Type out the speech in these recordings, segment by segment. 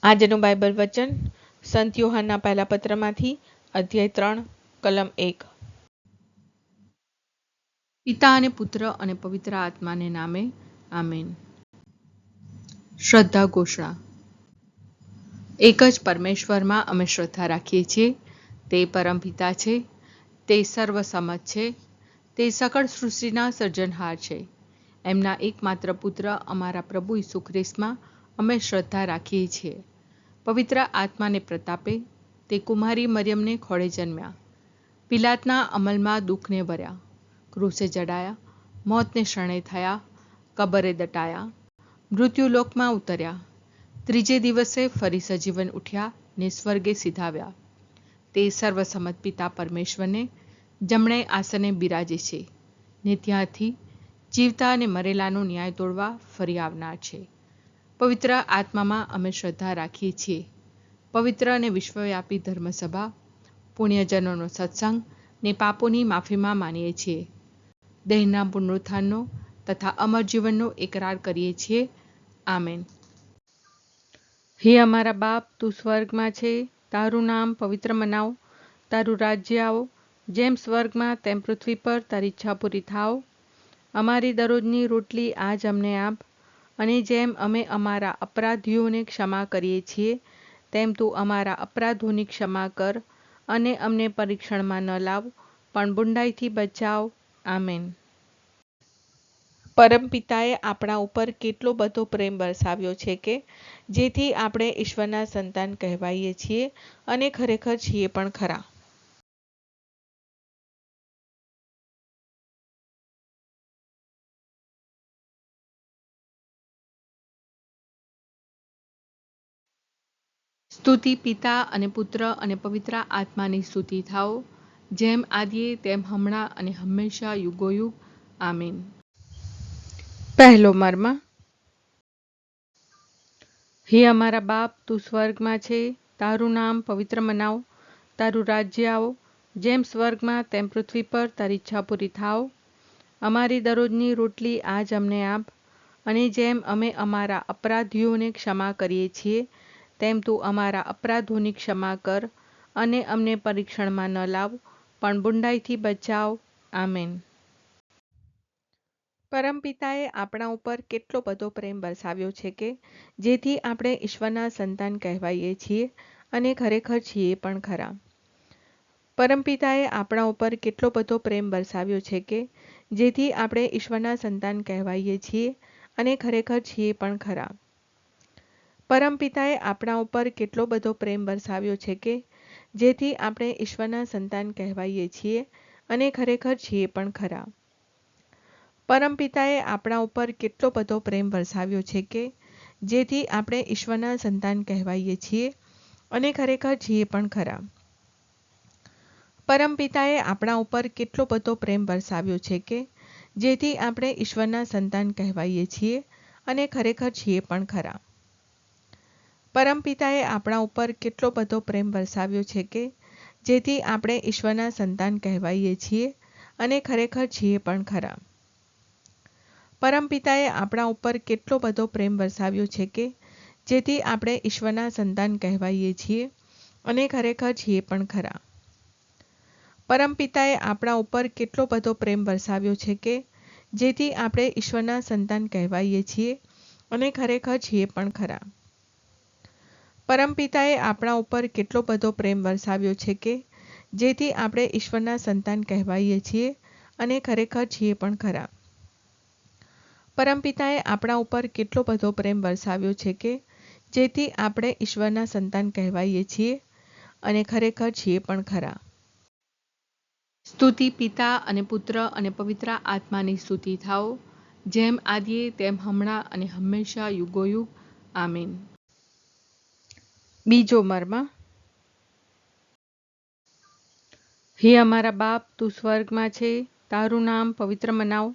આજનું બાઇબલ વચન સંત યોહાનના પહેલા પત્રમાંથી અધ્યાય 3 કલમ 1। પિતા અને પુત્ર અને પવિત્ર આત્માને નામે આમેન। શ્રદ્ધા ઘોષણા। એક જ પરમેશ્વરમાં અમે શ્રદ્ધા રાખીએ છીએ। તે પરમપિતા છે, તે સર્વસમત છે, તે સકળ સૃષ્ટિના સર્જનહાર છે। એમના એકમાત્ર પુત્ર અમારા પ્રભુ ઈસુ ખ્રિસ્તમાં અમે શ્રદ્ધા રાખીએ છીએ। પવિત્ર આત્માને પ્રતાપે તે કુમારી મરિયમને ખોળે જન્મ્યા, પિલાતના અમલમાં દુઃખને ભર્યા, ક્રૂસે જડાયા, મોતને શરણે થયા, કબરે દટાયા, મૃત્યુલોકમાં ઉતર્યા, ત્રીજે દિવસે ફરી સજીવન ઉઠ્યા ને સ્વર્ગે સીધાવ્યા। તે સર્વસમત પિતા પરમેશ્વરને જમણે આસને બિરાજે છે ને ત્યાંથી જીવતા અને મરેલાનો ન્યાય તોડવા ફરી આવનાર છે। પવિત્ર આત્મામાં અમે શ્રદ્ધા રાખીએ છીએ। પવિત્ર અને વિશ્વવ્યાપી ધર્મસભા, પુણ્યજનોનો સત્સંગ ને પાપોની માફીમાં માનીએ છીએ। દેહના પુનરુત્થાનનો તથા અમર જીવનનો એકરાર કરીએ છીએ। આમેન। હે અમારા બાપ, તું સ્વર્ગમાં છે, તારું નામ પવિત્ર મનાવ, તારું રાજ્ય આવો, જેમ સ્વર્ગમાં તેમ પૃથ્વી પર તારી ઈચ્છા પૂરી થાવ। અમારી દરરોજની રોટલી આજ અમને આપ, અને જેમ અમે અમારા અપરાધીઓને ક્ષમા કરીએ છીએ તેમ તું અમારા અપરાધોની ક્ષમા કર, અને અમને પરીક્ષણમાં ન લાવ પણ બુંડાઈથી બચાવ। આમેન। પરમપિતાએ આપણા ઉપર કેટલો બધો પ્રેમ વરસાવ્યો છે કે જેથી આપણે ઈશ્વરના સંતાન કહેવાઈએ છીએ અને ખરેખર છીએ પણ ખરા। સ્તુતિ પિતા અને પુત્ર અને પવિત્ર આત્માની સ્તુતિ થાઓ, જેમ આદિએ તેમ હમણાં અને હંમેશા યુગોયુગ। આમીન। પહેલો મર્મ। હે અમારા બાપ, તું સ્વર્ગમાં છે, તારું નામ પવિત્ર મનાવ, તારું રાજ્ય આવો, જેમ સ્વર્ગમાં તેમ પૃથ્વી પર તારી ઈચ્છા પૂરી થાવ। અમારી દરરોજની રોટલી આજ અમને આપ, અને જેમ અમે અમારા અપરાધીઓને ક્ષમા કરીએ છીએ તેમ તું અમારા અપરાધોની ક્ષમા કર, અને અમને પરીક્ષણમાં ન લાવ પણ બુંડાઈથી બચાવ। આમેન। પરમપિતાએ આપણા ઉપર કેટલો બધો પ્રેમ વરસાવ્યો છે કે જેથી આપણે ઈશ્વરના સંતાન કહેવાઈએ છીએ અને ખરેખર છીએ પણ ખરા। પરમપિતાએ આપણા ઉપર કેટલો બધો પ્રેમ વરસાવ્યો છે કે જેથી આપણે ઈશ્વરના સંતાન કહેવાઈએ છીએ અને ખરેખર છીએ પણ ખરા। પરમપિતાએ આપણા ઉપર કેટલો બધો પ્રેમ વરસાવ્યો છે કે જેથી આપણે ઈશ્વરના સંતાન કહેવાઈએ છીએ અને ખરેખર છીએ પણ ખરા। પરમપિતાએ આપણા ઉપર કેટલો બધો પ્રેમ વરસાવ્યો છે કે જેથી આપણે ઈશ્વરના સંતાન કહેવાઈએ છીએ અને ખરેખર છીએ પણ ખરા। પરમપિતાએ આપણા ઉપર કેટલો બધો પ્રેમ વરસાવ્યો છે કે જેથી આપણે ઈશ્વરના સંતાન કહેવાઈએ છીએ અને ખરેખર છીએ પણ ખરા। પરમપિતાએ આપણા ઉપર કેટલો બધો પ્રેમ વરસાવ્યો છે કે જેથી આપણે ઈશ્વરના સંતાન કહેવાઈએ છીએ અને ખરેખર છીએ પણ ખરા। પરમપિતાએ આપણા ઉપર કેટલો બધો પ્રેમ વરસાવ્યો છે કે જેથી આપણે ઈશ્વરના સંતાન કહેવાઈએ છીએ અને ખરેખર છીએ પણ ખરા। પરમપિતાએ આપણા ઉપર કેટલો બધો પ્રેમ વરસાવ્યો છે કે જેથી આપણે ઈશ્વરના સંતાન કહેવાઈએ છીએ અને ખરેખર છીએ પણ ખરા। પરમપિતાએ આપણા ઉપર કેટલો બધો પ્રેમ વરસાવ્યો છે કે જેથી આપણે ઈશ્વરના સંતાન કહેવાઈએ છીએ અને ખરેખર છીએ પણ ખરા। પરમપિતાએ આપણા ઉપર કેટલો બધો પ્રેમ વરસાવ્યો છે કે જેથી આપણે ઈશ્વરના સંતાન કહેવાઈએ છીએ અને ખરેખર છીએ પણ ખરા। સ્તુતિ પિતા અને પુત્ર અને પવિત્ર આત્માની સ્તુતિ થાઓ, જેમ આદિએ તેમ હમણાં અને હંમેશા યુગોયુગ। આમીન। બીજો મર્મ। હે અમારા બાપ, તું સ્વર્ગમાં છે, તારું નામ પવિત્ર મનાવ,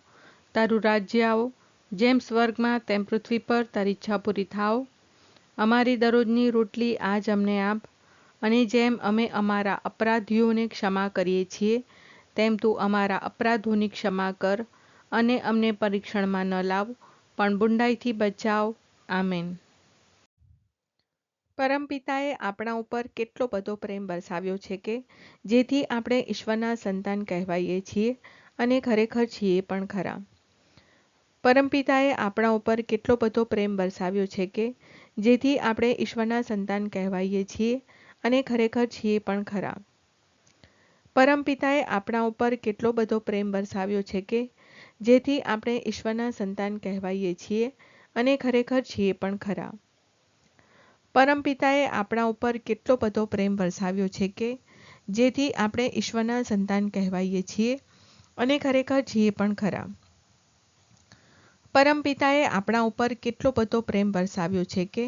તારું રાજ્ય આવો, જેમ સ્વર્ગમાં તેમ પૃથ્વી પર તારી ઈચ્છા પૂરી થાવ। અમારી દરરોજની રોટલી આજ અમને આપ, અને જેમ અમે અમારા અપરાધીઓને ક્ષમા કરીએ છીએ તેમ તું અમારા અપરાધોની ક્ષમા કર, અને અમને પરીક્ષણમાં ન લાવ પણ બુંડાઈથી બચાવ। આમેન। પરમપિતાએ આપણા ઉપર કેટલો બધો પ્રેમ વરસાવ્યો છે કે જેથી આપણે ઈશ્વરના સંતાન કહેવાઈએ છીએ અને ખરેખર છીએ પણ ખરા. પરમપિતાએ આપણા ઉપર કેટલો બધો પ્રેમ વરસાવ્યો છે કે જેથી આપણે ઈશ્વરના સંતાન કહેવાઈએ છીએ અને ખરેખર છીએ પણ ખરા. પરમપિતાએ આપણા ઉપર કેટલો બધો પ્રેમ વરસાવ્યો છે કે જેથી આપણે ઈશ્વરના સંતાન કહેવાઈએ છીએ અને ખરેખર છીએ પણ ખરા. પરમપિતાએ આપણા ઉપર કેટલો બધો પ્રેમ વરસાવ્યો છે કે જેથી આપણે ઈશ્વરના સંતાન કહેવાઈએ છીએ અને ખરેખર છીએ પણ ખરા. પરમપિતાએ આપણા ઉપર કેટલો બધો પ્રેમ વરસાવ્યો છે કે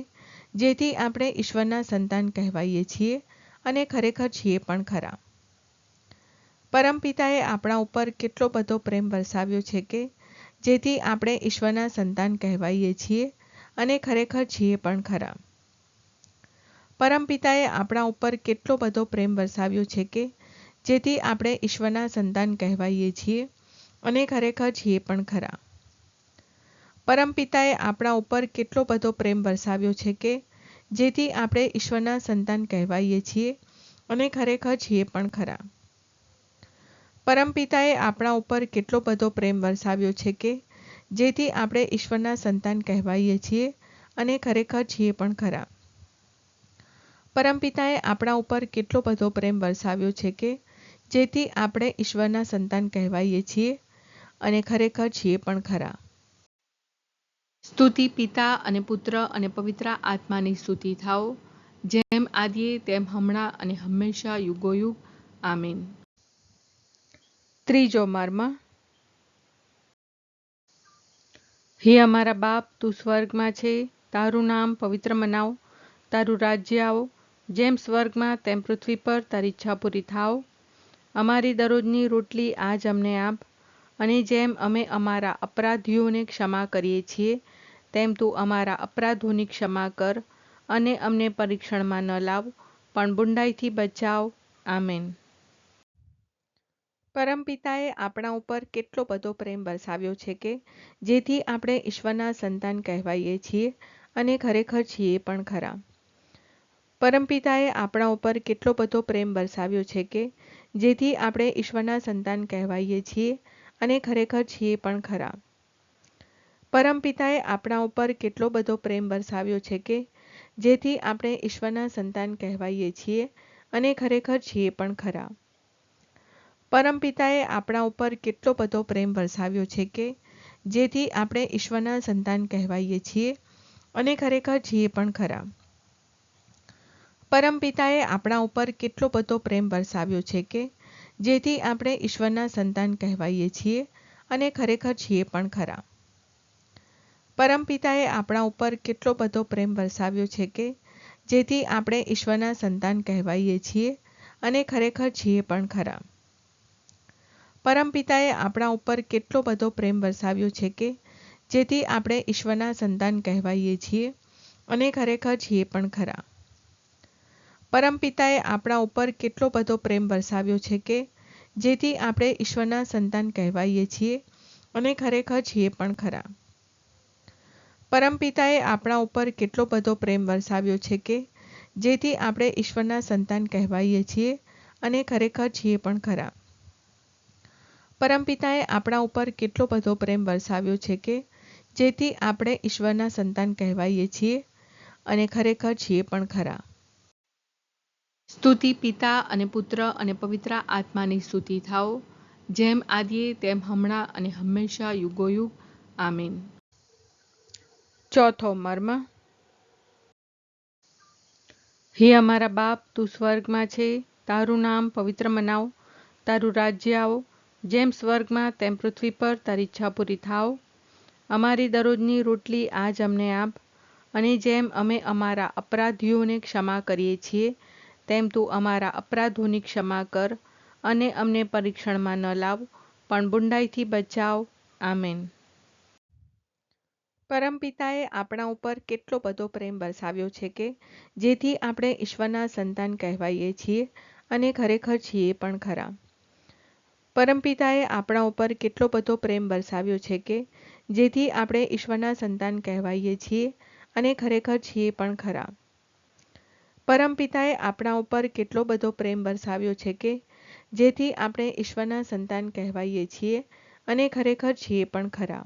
જેથી આપણે ઈશ્વરના સંતાન કહેવાઈએ છીએ અને ખરેખર છીએ પણ ખરા. પરમપિતાએ આપણા ઉપર કેટલો બધો પ્રેમ વરસાવ્યો છે કે જેથી આપણે ઈશ્વરના સંતાન કહેવાઈએ છીએ અને ખરેખર છીએ પણ ખરા. પરમપિતાએ આપણા ઉપર કેટલો બધો પ્રેમ વરસાવ્યો છે કે જેથી આપણે ઈશ્વરના સંતાન કહેવાઈએ છીએ અને ખરેખર છીએ પણ ખરા. પરમપિતાએ આપણા ઉપર કેટલો બધો પ્રેમ વરસાવ્યો છે કે જેથી આપણે ઈશ્વરના સંતાન કહેવાઈએ છીએ અને ખરેખર છીએ પણ ખરા. પરમપિતાએ આપણા ઉપર કેટલો બધો પ્રેમ વરસાવ્યો છે કે જેથી આપણે ઈશ્વરના સંતાન કહેવાઈએ છીએ અને ખરેખર છીએ પણ ખરા. પરમપિતાએ આપણા ઉપર કેટલો બધો પ્રેમ વરસાવ્યો છે કે જેથી આપણે ઈશ્વરના સંતાન કહેવાઈએ છીએ અને ખરેખર છીએ પણ ખરા. સ્તુતિ પિતા અને પુત્ર અને પવિત્ર આત્માની સ્તુતિ થાઓ, જેમ આદિએ તેમ હમણાં અને હંમેશા યુગોયુગ. આમીન. ત્રીજો મર્મ. હે અમારા બાપ, તું સ્વર્ગમાં છે, તારું નામ પવિત્ર મનાવ, તારું રાજ્ય આવો, જેમ સ્વર્ગમાં તેમ પૃથ્વી પર તારી ઈચ્છા પૂરી થાવ. અમારી દરરોજની રોટલી આજ અમને આપ, અને જેમ અમે અમારા અપરાધીઓને ક્ષમા કરીએ છીએ તેમ તું અમારા અપરાધોની ક્ષમા કર, અને અમને પરીક્ષણમાં ન લાવ પણ બુંડાઈથી બચાવ. આમેન. પરમપિતાએ આપણા ઉપર કેટલો બધો પ્રેમ વરસાવ્યો છે કે જેથી આપણે ઈશ્વરના સંતાન કહેવાઈએ છીએ અને ખરેખર છીએ પણ ખરા. પરમપિતાએ આપણા ઉપર કેટલો બધો પ્રેમ વરસાવ્યો છે કે જેથી આપણે ઈશ્વરના સંતાન કહેવાઈએ છીએ અને ખરેખર છીએ પણ ખરા. પરમપિતાએ આપણા ઉપર કેટલો બધો પ્રેમ વરસાવ્યો છે કે જેથી આપણે ઈશ્વરના સંતાન કહેવાઈએ છીએ અને ખરેખર છીએ પણ ખરા. પરમપિતાએ આપણા ઉપર કેટલો બધો પ્રેમ વરસાવ્યો છે કે જેથી આપણે ઈશ્વરના સંતાન કહેવાઈએ છીએ અને ખરેખર છીએ પણ ખરા. પરમપિતાએ આપણા ઉપર કેટલો બધો પ્રેમ વરસાવ્યો છે કે જેથી આપણે ઈશ્વરના સંતાન કહેવાઈએ છીએ અને ખરેખર છીએ પણ ખરા. પરમપિતાએ આપણા ઉપર કેટલો બધો પ્રેમ વરસાવ્યો છે કે જેથી આપણે ઈશ્વરના સંતાન કહેવાઈએ છીએ અને ખરેખર છીએ પણ ખરા. પરમપિતાએ આપણા ઉપર કેટલો બધો પ્રેમ વરસાવ્યો છે કે જેથી આપણે ઈશ્વરના સંતાન કહેવાઈએ છીએ અને ખરેખર છીએ પણ ખરા. પરમપિતાએ આપણા ઉપર કેટલો બધો પ્રેમ વરસાવ્યો છે કે જેથી આપણે ઈશ્વરના સંતાન કહેવાઈએ છીએ અને ખરેખર છીએ પણ ખરા. પરમપિતાએ આપણા ઉપર કેટલો બધો પ્રેમ વરસાવ્યો છે કે જેથી આપણે ઈશ્વરના સંતાન કહેવાઈએ છીએ અને ખરેખર છીએ પણ ખરા. પરમપિતાએ આપણા ઉપર કેટલો બધો પ્રેમ વરસાવ્યો છે કે જેથી આપણે ઈશ્વરના સંતાન કહેવાઈએ છીએ અને ખરેખર છીએ પણ ખરા. સ્તુતિ પિતા અને પુત્ર અને પવિત્ર આત્માની સ્તુતિ થાઓ, જેમ આદિએ તેમ હમણાં અને હંમેશા યુગોયુગ. આમીન. ચોથો મર્મ. હે અમારા બાપ, તું સ્વર્ગમાં છે, તારું નામ પવિત્ર મનાવ, તારું રાજ્ય આવો, જેમ સ્વર્ગમાં તેમ પૃથ્વી પર તારી ઈચ્છા પૂરી થાવ. અમારી દરરોજની રોટલી આજ અમને આપ, અને જેમ અમે અમારા અપરાધીઓને ક્ષમા કરીએ છીએ તેમ તું અમારા અપરાધોની ક્ષમા કર, અને અમને પરીક્ષણમાં ન લાવ પણ બુંડાઈથી બચાવ. આમેન. પરમપિતાએ આપણા ઉપર કેટલો બધો પ્રેમ વરસાવ્યો છે કે જેથી આપણે ઈશ્વરના સંતાન કહેવાઈએ છીએ અને ખરેખર છીએ પણ ખરા. પરમપિતાએ આપણા ઉપર કેટલો બધો પ્રેમ વરસાવ્યો છે કે જેથી આપણે ઈશ્વરના સંતાન કહેવાઈએ છીએ અને ખરેખર છીએ પણ ખરા. પરમપિતાએ આપણા ઉપર કેટલો બધો પ્રેમ વરસાવ્યો છે કે જેથી આપણે ઈશ્વરના સંતાન કહેવાઈએ છીએ અને ખરેખર છીએ પણ ખરા.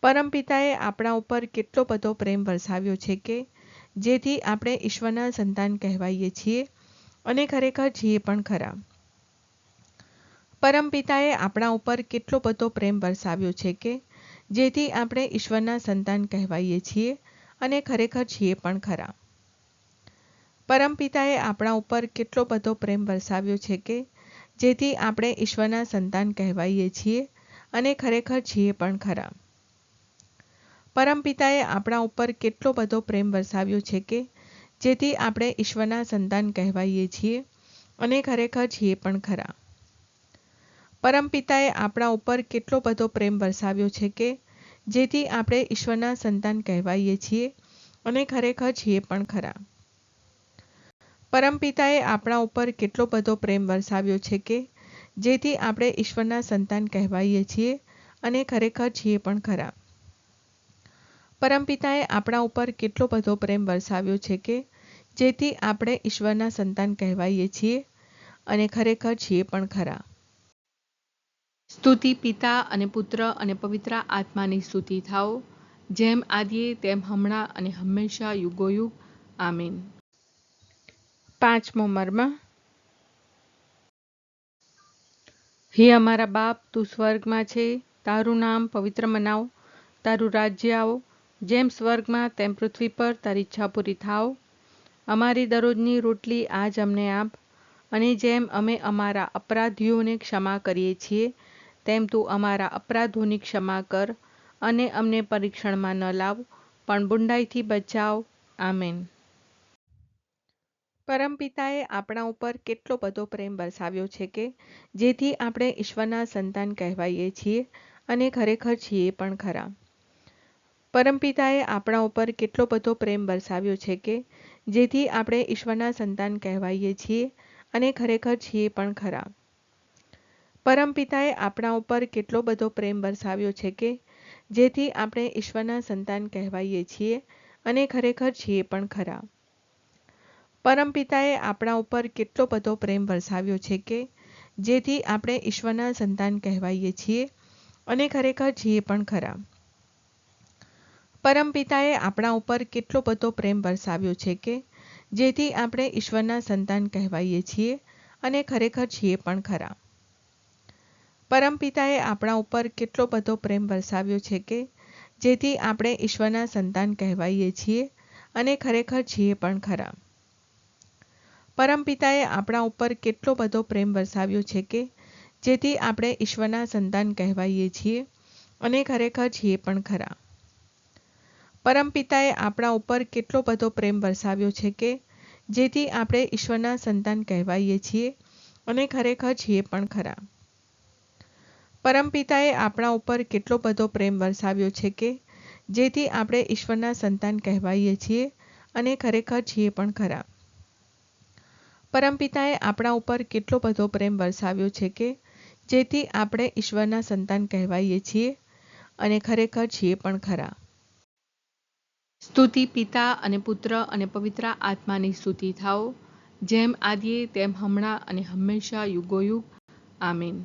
પરમપિતાએ આપણા ઉપર કેટલો બધો પ્રેમ વરસાવ્યો છે કે જેથી આપણે ઈશ્વરના સંતાન કહેવાઈએ છીએ અને ખરેખર છીએ પણ ખરા. પરમપિતાએ આપણા ઉપર કેટલો બધો પ્રેમ વરસાવ્યો છે કે જેથી આપણે ઈશ્વરના સંતાન કહેવાઈએ છીએ અને ખરેખર છીએ પણ ખરા. પરમપિતાએ આપણા ઉપર કેટલો બધો પ્રેમ વરસાવ્યો છે કે જેથી આપણે ઈશ્વરના સંતાન કહેવાઈએ છીએ અને ખરેખર છીએ પણ ખરા. પરમપિતાએ આપણા ઉપર કેટલો બધો પ્રેમ વરસાવ્યો છે કે જેથી આપણે ઈશ્વરના સંતાન કહેવાઈએ છીએ અને ખરેખર છીએ પણ ખરા. પરમપિતાએ આપણા ઉપર કેટલો બધો પ્રેમ વરસાવ્યો છે કે જેથી આપણે ઈશ્વરના સંતાન કહેવાઈએ છીએ અને ખરેખર છીએ પણ ખરા. પરમપિતાએ આપણા ઉપર કેટલો બધો પ્રેમ વરસાવ્યો છે કે જેથી આપણે ઈશ્વરના સંતાન કહેવાઈએ છીએ અને ખરેખર છીએ પણ ખરા. પરમપિતાએ આપણા ઉપર કેટલો બધો પ્રેમ વરસાવ્યો છે કે જેથી આપણે ઈશ્વરના સંતાન કહેવાઈએ છીએ અને ખરેખર છીએ પણ ખરા. સ્તુતિ પિતા અને પુત્ર અને પવિત્ર આત્માની સ્તુતિ થાઓ, જેમ આદિએ તેમ હમણાં અને હંમેશા યુગોયુગ. આમીન. પાંચમો મર્મ. હે અમારા બાપ, તું સ્વર્ગમાં છે, તારું નામ પવિત્ર મનાવ, તારું રાજ્ય આવો, જેમ સ્વર્ગમાં તેમ પૃથ્વી પર તારી ઈચ્છા પૂરી થાવ. અમારી દરરોજની રોટલી આજ અમને આપ, અને જેમ અમે અમારા અપરાધીઓને ક્ષમા કરીએ છીએ તેમ તું અમારા અપરાધોની ક્ષમા કર, અને અમને પરીક્ષણમાં ન લાવ, પણ બુંડાઈથી બચાવ. આમેન. પરમપિતાએ આપણા ઉપર કેટલો બધો પ્રેમ વરસાવ્યો છે કે જેથી આપણે ઈશ્વરના સંતાન કહેવાઈએ છીએ અને ખરેખર છીએ પણ ખરા. પરમપિતાએ આપણા ઉપર કેટલો બધો પ્રેમ વરસાવ્યો છે કે જેથી આપણે ઈશ્વરના સંતાન કહેવાઈએ છીએ અને ખરેખર છીએ પણ ખરા. પરમપિતાએ આપણા ઉપર કેટલો બધો પ્રેમ વરસાવ્યો છે કે જેથી આપણે ઈશ્વરના સંતાન કહેવાઈએ છીએ અને ખરેખર છીએ પણ ખરા. પરમપિતાએ આપણા ઉપર કેટલો બધો પ્રેમ વરસાવ્યો છે કે જેથી આપણે ઈશ્વરના સંતાન કહેવાઈએ છીએ અને ખરેખર છીએ પણ ખરા. પરમપિતાએ આપણા ઉપર કેટલો બધો પ્રેમ વરસાવ્યો છે કે જેથી આપણે ઈશ્વરના સંતાન કહેવાઈએ છીએ અને ખરેખર છીએ પણ ખરા. પરમપિતાએ આપણા ઉપર કેટલો બધો પ્રેમ વરસાવ્યો છે કે જેથી આપણે ઈશ્વરના સંતાન કહેવાઈએ છીએ અને ખરેખર છીએ પણ ખરા. પરમપિતાએ આપણા ઉપર કેટલો બધો પ્રેમ વરસાવ્યો છે કે જેથી આપણે ઈશ્વરના સંતાન કહેવાઈએ છીએ અને ખરેખર છીએ પણ ખરા. પરમપિતાએ આપણા ઉપર કેટલો બધો પ્રેમ વરસાવ્યો છે કે જેથી આપણે ઈશ્વરના સંતાન કહેવાઈએ છીએ અને ખરેખર છીએ પણ ખરા. પરમપિતાએ આપણા ઉપર કેટલો બધો પ્રેમ વરસાવ્યો છે કે જેથી આપણે ઈશ્વરના સંતાન કહેવાઈએ છીએ અને ખરેખર છીએ પણ ખરા. પરમપિતાએ આપણા ઉપર કેટલો બધો પ્રેમ વરસાવ્યો છે કે જેથી આપણે ઈશ્વરના સંતાન કહેવાઈએ છીએ અને ખરેખર છીએ પણ ખરા. સ્તુતિ પિતા અને પુત્ર અને પવિત્ર આત્માની સ્તુતિ થાઓ, જેમ આદિએ તેમ હમણાં અને હંમેશા યુગોયુગ. આમીન.